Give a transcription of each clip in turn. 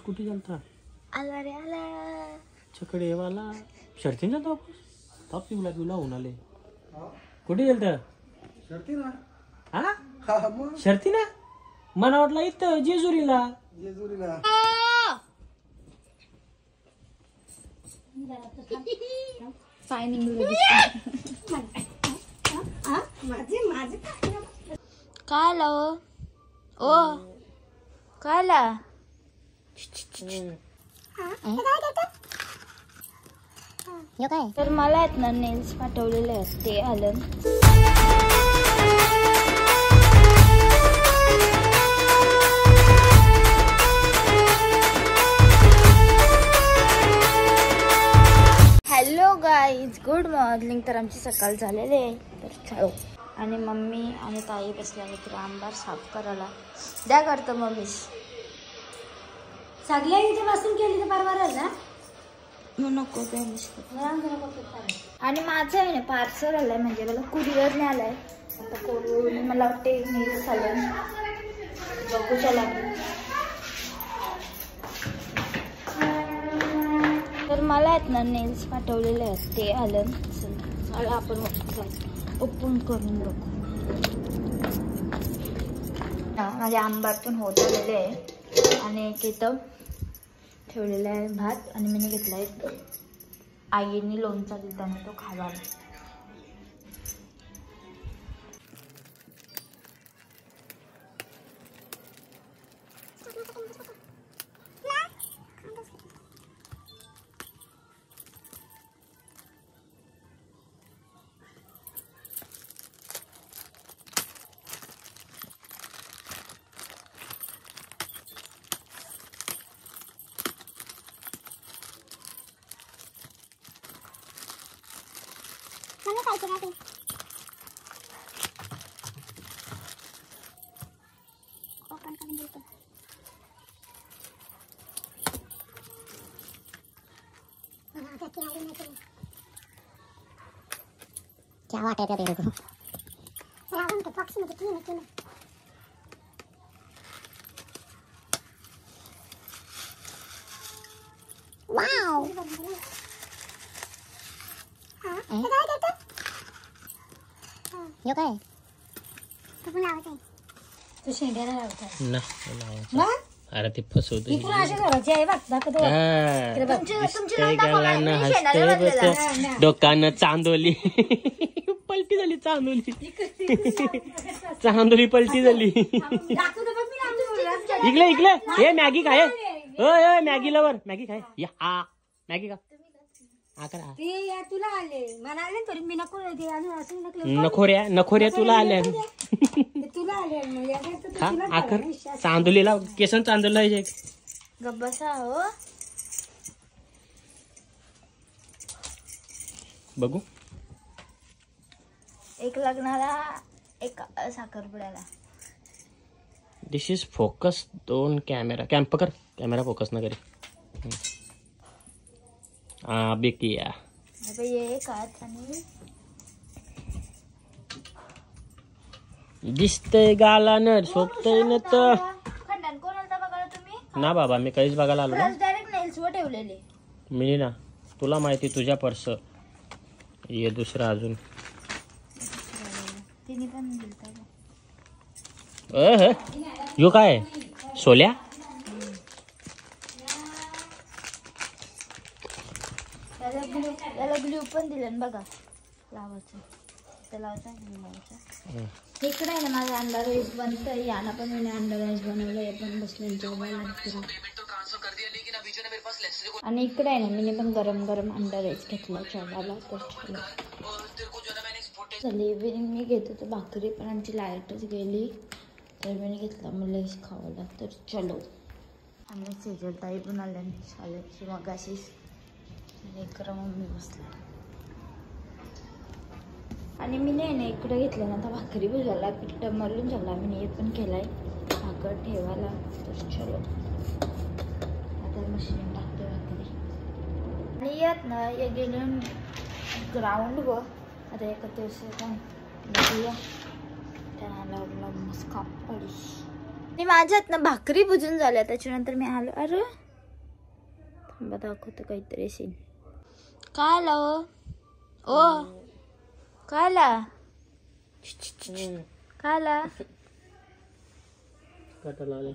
कुठे गेलता? आला रे आला छकडे वाला शर्ती ना तो टॉप पिवला पिवला होऊन आले. कुठे गेलता? शर्ती ना. हा शर्ती ना मला वाटलं इथं जेजुरीला. जेजुरीला काय लो ओ काय ला तर मला आहेत ना नेल्स पाठवलेले असते आलं. Hello guys good morning. तर आमची सकाळ झालेली आहे तर चलो. आणि मम्मी आणि ताई बसल्या मित्र आंबार साफ करायला द्या करतं मम्मी सगळ्या इथे बसून केली तर बरोबर ना. नको आणि माझं आहे ना पार्सल आलंय म्हणजे मला कुरिअरने आलाय. आता करून मला वाटते नेल्स आलं बघूच्या लागेल. तर मला आहेत ना नेल्स पाठवलेले असते आलं. चला आपण ओपन करून बघू. माझे आंबार पण होत आलेले आहे आणि एक इथं ठेवलेला आहे भात आणि मी घेतला आहे आईने लोणचा देताना तो खावा. क्या वाटत है तेरे को? रावण के पक्ष में कितनी निकली है. वाव यो काय तू लावते तू शेंड्याला लावता ना लावायचं. अरे ते फसवतो. इथून अशी करायची आहे बघ डोकानं चांदोली पलटी झाली. चांदोली चांदोली पलटी झाली. इकडे इकडे हे मॅगी काय मॅगी लवर मॅगी काय या हा मॅगी का तुला आले मला आले तरी मी नको नखोऱ्या तुला आल्या. तुला आले हा आकर चांदोलीला केसन चांदोलीला गब्बसा हो बघू. एक लग्नाला एक साखरपुड्याला. दिस इज फोकस. दोन कॅमेरा कॅम्प पकड. कॅमेरा फोकस ना करे. हा बेकिया ये कात आणि दिसतंय गालानं सोपतंय ना तर. खंडन कोण आलता बघा तुम्ही? ना बाबा मी काहीच बघायला आलो ना. डायरेक्ट नेल्स वर ठेवलेले मी ना तुला माहिती तुझ्या पर्स ये दुसरा अजून तिने पण दिलता. यो काय सोल्या. त्याला ग्लू पण दिलं बघा लावायचं. ते लावायचं इकडे आहे ना माझा अंडा राईस बनतंय. याला पण मी अंडा राईस बनवलं. हे पण बसल्यांच्या आणि इकडे आहे ना मी पण गरम गरम अंडा राईस घेतला चहाला. तर झाली इव्हिनिंग मी घेत होतो भाकरी पण आमची लाईटच गेली तर मी घेतला मला खावायला. तर चलो आणि सेजल ताई पण आल्या शाळेची मगाशीच आणि इकडं मम्मी बसला आणि मी नाही ना इकडे घेतलं ना आता भाकरी भुजायला पिठ्ठ मरून झाला. मी हे पण केलाय भाकर ठेवायला. तर चलो आता मशीन टाकते भाकरी. आणि यात ना या गेले ग्राउंड व आता एका दिवशी बघूया त्याला मस्त कापडी. आणि माझ्यात ना भाकरी भुजून झाल्या त्याच्यानंतर मी आलो. अरे थांबा दाखवतो काहीतरी सीन. काय आला ओ काय आला काय आला कटाला आले.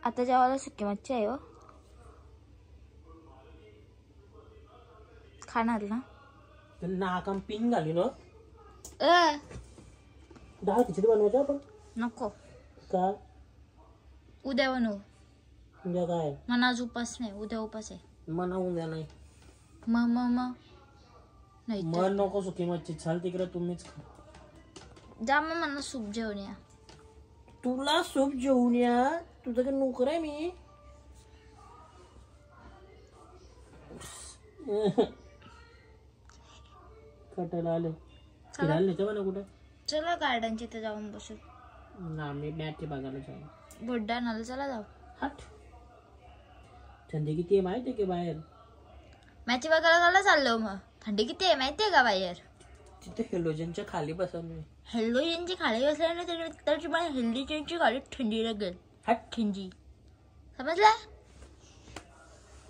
आता जेवायला सुकी मच्छी आहे हो. खाणार ना नाकाम पिन घाली ना. अ डाळ खिचडी बनवायची आपण. नको का उद्या बनवू. उद्या काय मला आज उपास नाही. उद्या उपास आहे. मना उद्या नाही. मग नाही तर. मन नको सुकी मच्छी. चाल तिकडे तुम्हीच खा. जा मग मला सूप जेवण या. तुला सूप जेवून या. तुझं काय नोकर आहे मी. कटाला आले. फिरायला नाही म्हणा कुठे. चला गार्डनच्या इथे जाऊन बसू. ना मी मॅच बघायला जाऊ. बुड्डाणाला चला जाऊ. हट. थंडी किती आहे माहिती आहे की बाहेर. मॅच बघायला चाललो. मग थंडी किती आहे माहितीये का बाहेर. तिथे हेलोजनच्या खाली बसा मी. हेल्लोजनची खाली बसल्या ना तर तुम्हाला हेल्लोजनची खाली थंडी लागेल. हट. थंडी समजला.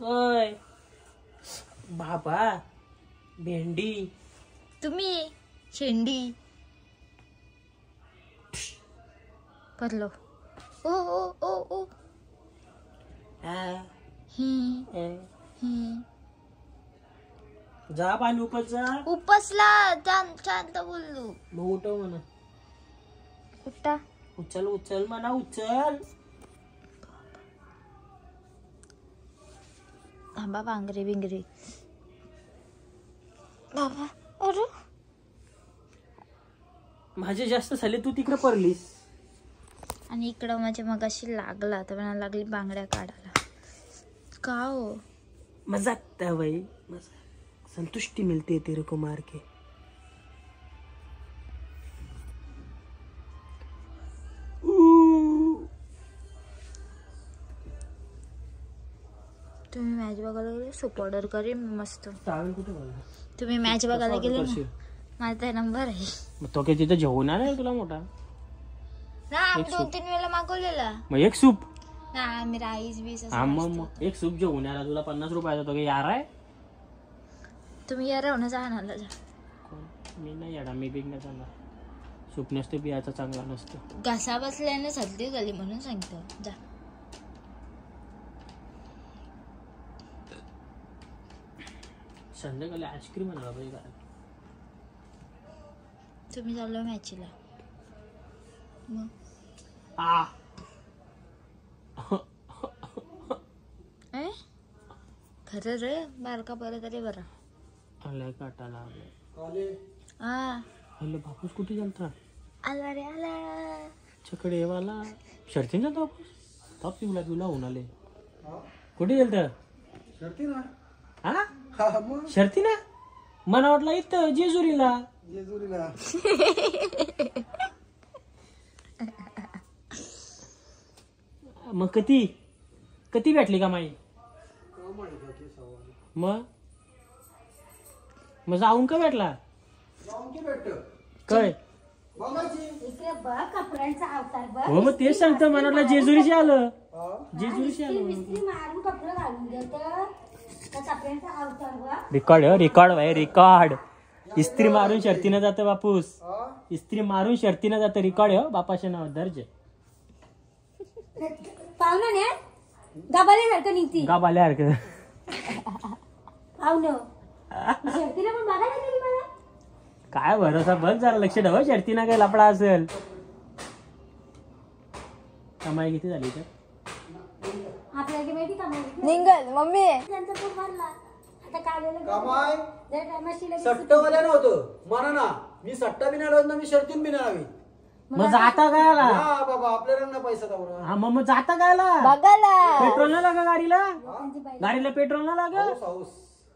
ओय बाबा भेंडी. तुम्ही शेंडी पडलो. ओ ओ ओ ओ जा पाणी उपस जा. उपसला शांत बोललो. मग उठव म्हणा. उठा. उचल उचल म्हणा उचल. थांबा बांगरे बिंगरे बाबा. अरे माझे जास्त झाले. तू तिकडे पडलीस. आणि इकडं माझ्या मगाशी लागला तर मला लागली बांगड्या काढायला. का हो मजाक भाई मजाक. संतुष्टि मिलती है तेरे को मार के. तुम्ही मॅच बघायला गेले. सूप ऑर्डर करेन मस्त. कुठे तुम्ही मॅच बघायला गेले ना. माझा नंबर आहे. मग तो काही तिथे जेवून आला तुला मोठा. ना 2-3 वेळा मागवलेला. मग एक सूप. ना आम्ही राईस बीस हा मग एक सूप जेवून आला तुला 50 रुपयाचा. तो काही यार आहे. तुम्ही या राहून जाणार जा. मी नाही येणार. मी बिग नाही चांगला. सूप नसते पियाचा चांगला नसतो. घसा बसल्याने सर्दी झाली म्हणून सांगतो जा. संध्याकाळी आईस्क्रीम आणायला पाहिजे. तुम्ही चाललो मॅचीला. मग खरं रे बारका बरं तरी बरा. आलाय काटाला आलाय. हॅलो बापूस कुठे गेलता. आला रे आला. छकडे येवाला शर्तीन जातो बापूस. ताप पिवला पिवला होऊन आले. कुठे गेलता. शर्ती ना. हा हा मग शर्ती ना. मला वाटलं इथं जेजुरीला. जेजुरीला. मग कधी भेटली का माई. मग जाऊन का भेटला. काय इकडे बघ कपड्यांचा अवतार बघ. हो मग तेच सांगतो. मला वाटलं जेजुरीशी आलं. जेजुरीशी आलं. इस्त्री मारून कपडे घालून देत. कपड्यांचा अवतार बघ. रेकॉर्ड भाई रेकॉर्ड. इस्त्री मारून शर्तीनं जातं बापूस. इस्त्री मारून शर्तीनं जातं. रेकॉर्ड आहे बापाच्या नाव दर्ज. पाहुणा ने गाबाल्यासारखं निघती. गाबाल्यासारखं पाहुणं शर्तीला पण बघायला गेली मला. काय भरोसा. बघ जरा लक्ष ठेवा. शर्तीनं काय लपडा असेल. कमाई किती झाली तर आपल्याला माहिती का निघल मम्मी. त्यांचा तो भरला. आता काढलेलं कमाय त्या टायमाशी सट्टवाल्या नव्हतं म्हणा ना. मी सट्टा बी नाही ना. मी शर्तीन बी नाही हवी. मग जाता गायला. हा बाबा आपल्याला ना पैसा दावरा. हा मग जाता गायला. बघायला पेट्रोल ना लागा गाडीला. गाडीला पेट्रोल ना लागा.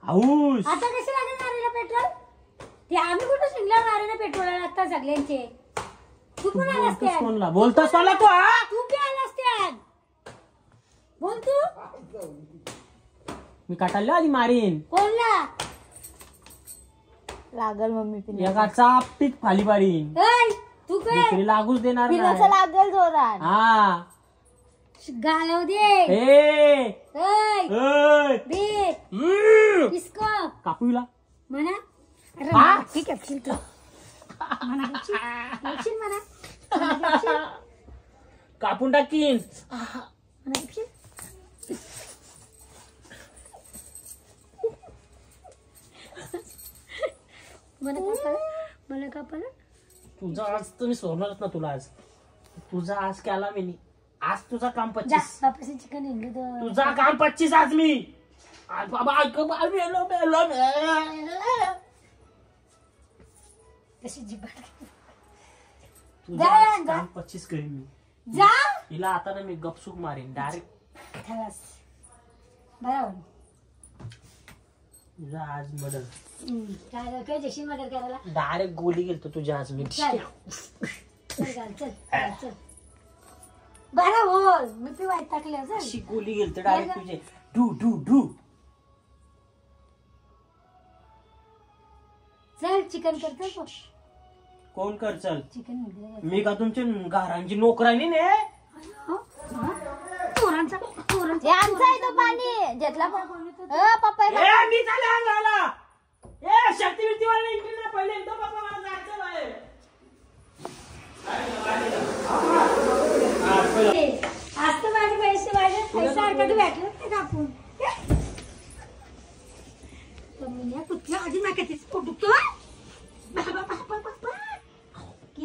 हाऊस आता कसे लागेल नारीला पेट्रोल. ते आम्ही कुठं शिंगला नारीला पेट्रोल लागतात सगळ्यांचे. तू पण आलास त्या. कोणला बोलतोस मला तू. तू बी आलास त्या. बोल तू. मी काटायला आधी मारीन. कोणला लागल मम्मी. एका चापटीत फाली पाडीन. तू काय दुसरी लागूच देणार पिण्याचं नाही. लागल जोरात. हा घालव दे. ए ऐ ए! बे किसको कापूला म्हणा अरे मला ठीक आहे फिर तू म्हणा घेशील म्हणा कापून टाकीन. म्हणा घेशील मला कापाला तुझा आज तुम्ही सोडणारच ना तुला आज. तुझा आज केला मी आज तुझा काम जा 25. वापस चिकन इंग तुझा काम 25 आज मी. आज बाबा मेलो. कशी जिबा तुझा जा, आज जा. काम 25 करीन मी. जा हिला आता ना मी गपसुक मारेन डायरेक्ट. खलास बरोबर तुझा आज मर्डर काय काय जशी मदत करायला डायरेक्ट गोली गेलतो तुझ्या आज मी. चल चल बरं बोल मी पी वाईट टाकले अशी गोली गेलतो डायरेक्ट तुझे. डू चल चिकन करतो कोण कर चल. चिकन मी का तुमच्या घरांची नोकरानी ने. पोरांचा हे आमचा आहे तो पाणी घेतला पप्पा ए मी चाले अंगाला. ए शक्ती बिर्ती वाला एंट्री ना पहिले एकदा पप्पा मला जायचं बाहेर. आज तर माझे पैसे सारखं भेटलं ते कापून कुठल्या आधी मागायचे फोटो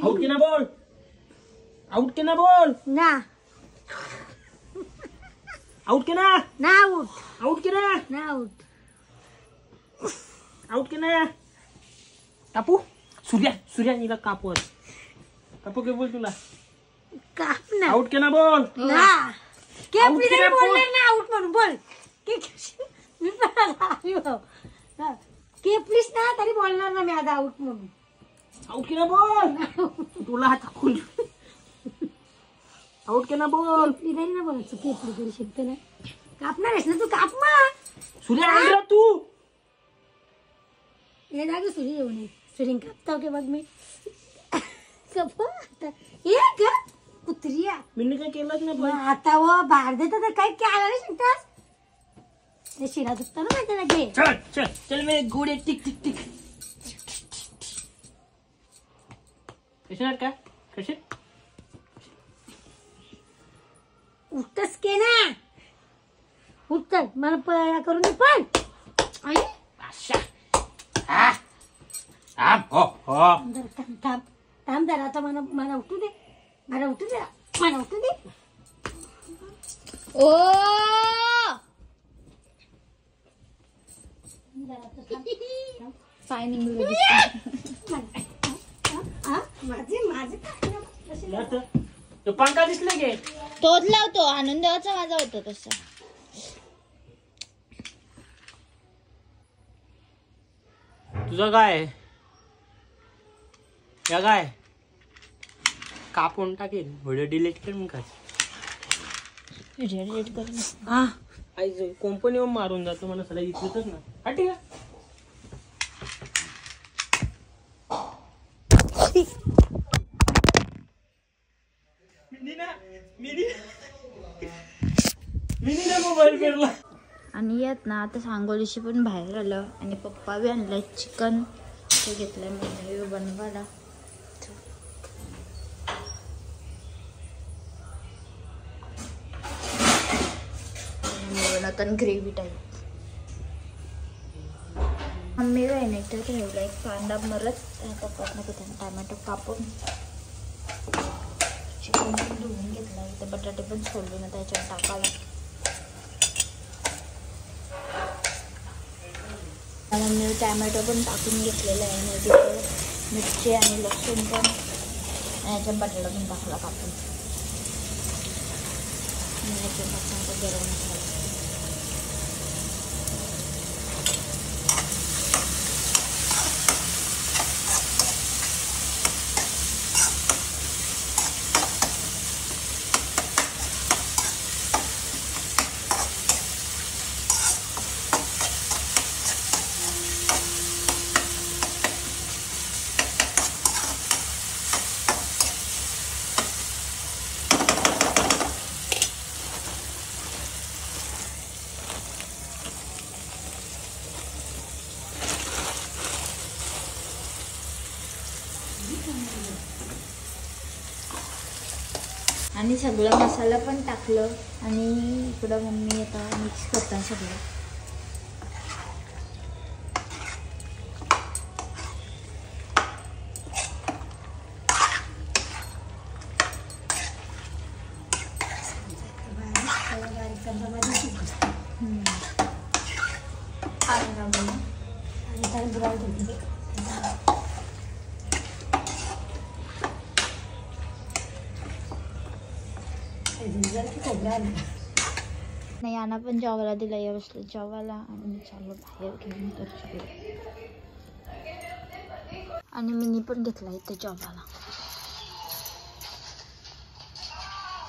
आउट की ना बोल. आउट की ना बोल. ना आउट की ना. ना उठ आउट की ना. ना उठ आउट की ना. कापू सूर्या नीला कापू. कापू के बोल तुला. काप ना आउट की ना बोल. ना के Out प्लीज केलं बोलले बोल. ना आउट म्हणून बोल के मी के प्लीज ना तरी बोलणार ना मी आज आउट म्हणून. आउट की ना बोल. तुला हात खुल. आउट की ना बोल. प्लीज ना बोलायचं के प्लीज करू शकतो ना कापणार आहेस ना तू काप मग सूर्या आंध्र तू. हे जागे सुरी येऊ नये सुरी कापता की बघ मी कप एक कुत्रिया मी काय केलंच नाही मग आता व बाहेर देत तर काही केलं नाही सांगतास ते शिरा दुखता ना माहिती ना घे चल मेरे घोड़े टिक टिक टिक. कसे का कसे उठतस के ना उठत मला करून दे पण आई थांब जरा आता मला उठू दे मला उठू दे ओ फाईन इंग्लिश तो पंखा दिसले गे. तोच लावतो आणून देवाचा माझा होतो तसा. तुझं काय या काय कापून टाकेल व्हिडिओ डिलीट करून काय. रेड कर हा आई कंपनीवर मारून जातो मला सगळं इथलंच ना. हा ठीक आहे. मिनी मोबाईल पेरला. आणि यात ना आता सांगोलीशी पण बाहेर आलं आणि पप्पा बी आणलंय चिकन ते घेतलंय म्हणजे बनवायला. बनवतात ग्रेव्ही टाईप. मम्मी वेनेटर ठेवला एक कांदा मरत पप्पानं तिथे टॅमॅटो कापून चिकन पण धुवून घेतला. इथे बटाटे पण सोडले ना त्याच्यात टाकायला. मम्मी टॅमॅटो पण टाकून घेतलेला आहे आणि तिथे मिरची आणि लसूण पण आणि याच्यात बटाटा पण टाकला कापून. याच्यात गरम मसाला आणि सगळं मसाला पण टाकलं आणि इकडं मम्मी आता मिक्स करता सगळं. नाही यांना पण जेवायला दिला, या बसलं जेवायला आणि मी चाललो बाहेर घेऊन तर आणि मिनी पण घेतला इथे जेवायला.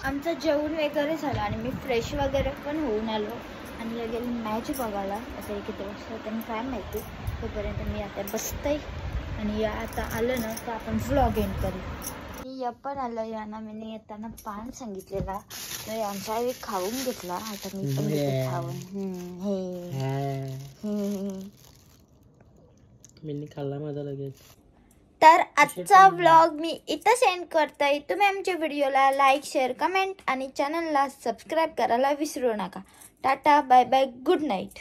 आमचं जेवण वगैरे झालं आणि मी फ्रेश वगैरे पण होऊन आलो आणि लगेच मॅच बघायला. आता किती वाजता त्यांनी काय माहिती. तोपर्यंत मी आता बसते आणि या आता आलं ना तर आपण व्लॉग एंड करू. या पण आलं यांना मी येताना पान सांगितलेला तर यांचा एक खाऊन घेतला. आता मी पण घेते खाऊन. मी खाल्ला माझा लगेच. तर आजचा व्लॉग मी इथं सेंड करतोय. तुम्ही आमच्या व्हिडिओला लाईक शेअर कमेंट आणि चॅनलला सबस्क्राईब करायला विसरू नका. Tata bye bye good night.